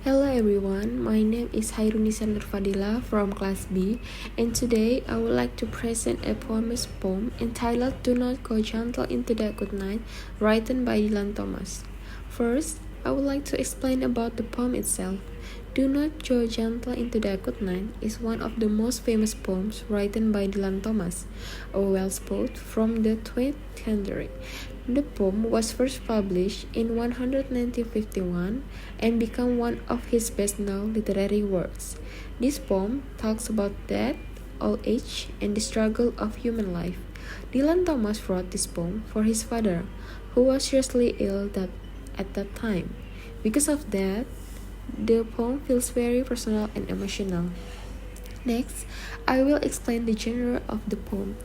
Hello everyone, my name is Hairunisa Nurfadila from class B, and today I would like to present a poem entitled Do Not Go Gentle into the Good Night, written by Dylan Thomas. First, I would like to explain about the poem itself. Do Not Go Gentle into the Good Night is one of the most famous poems written by Dylan Thomas, a Welsh poet from the 20th century. The poem was first published in 1951 and became one of his best-known literary works. This poem talks about death, old age, and the struggle of human life. Dylan Thomas wrote this poem for his father, who was seriously ill at that time. Because of that, the poem feels very personal and emotional. Next, I will explain the genre of the poem.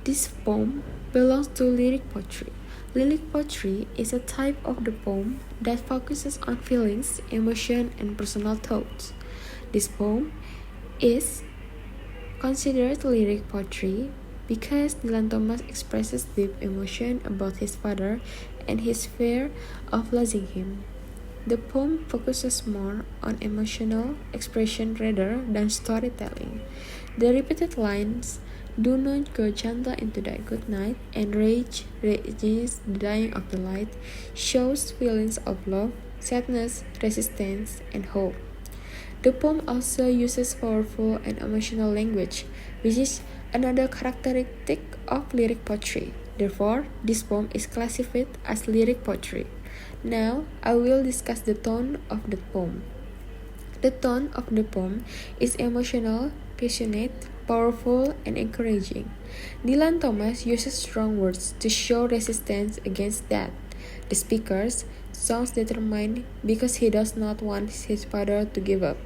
This poem belongs to lyric poetry. Lyric poetry is a type of the poem that focuses on feelings, emotion, and personal thoughts. This poem is considered lyric poetry because Dylan Thomas expresses deep emotion about his father and his fear of losing him. The poem focuses more on emotional expression rather than storytelling. The repeated lines "Do not go gentle into that good night" and "Rage rages the dying of the light" shows feelings of love, sadness, resistance, and hope. The poem also uses powerful and emotional language, which is another characteristic of lyric poetry. Therefore, this poem is classified as lyric poetry. Now, I will discuss the tone of the poem. The tone of the poem is emotional, passionate, powerful, and encouraging. Dylan Thomas uses strong words to show resistance against death. The speaker sounds determined because he does not want his father to give up.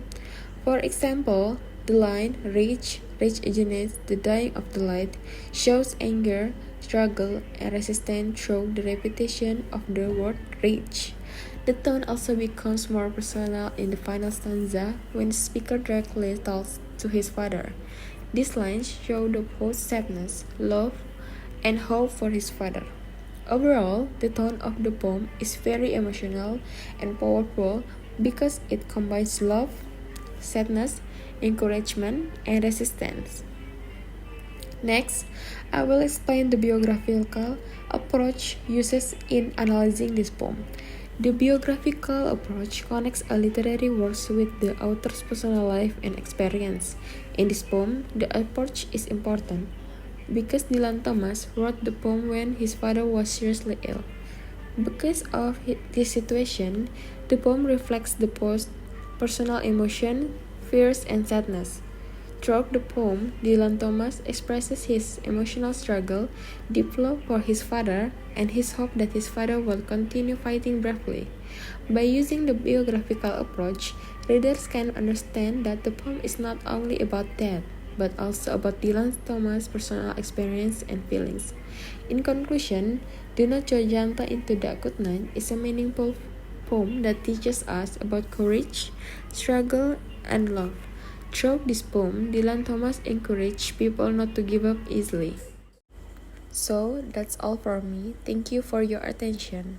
For example, the line rage against the dying of the light shows anger, struggle, and resistance through the repetition of the word rage. The tone also becomes more personal in the final stanza when the speaker directly talks to his father. These lines show the both sadness, love, and hope for his father. Overall, the tone of the poem is very emotional and powerful because it combines love, sadness, encouragement, and resistance. Next, I will explain the biographical approach used in analyzing this poem. The biographical approach connects a literary work with the author's personal life and experience. In this poem, the approach is important because Dylan Thomas wrote the poem when his father was seriously ill. Because of this situation, the poem reflects the poet's personal emotion, fears, and sadness. Throughout the poem, Dylan Thomas expresses his emotional struggle, deep love for his father, and his hope that his father will continue fighting bravely. By using the biographical approach, readers can understand that the poem is not only about death, but also about Dylan Thomas' personal experience and feelings. In conclusion, Do Not Go Gentle into the Good Night is a meaningful poem that teaches us about courage, struggle, and love. Through this poem, Dylan Thomas encouraged people not to give up easily. So, that's all for me. Thank you for your attention.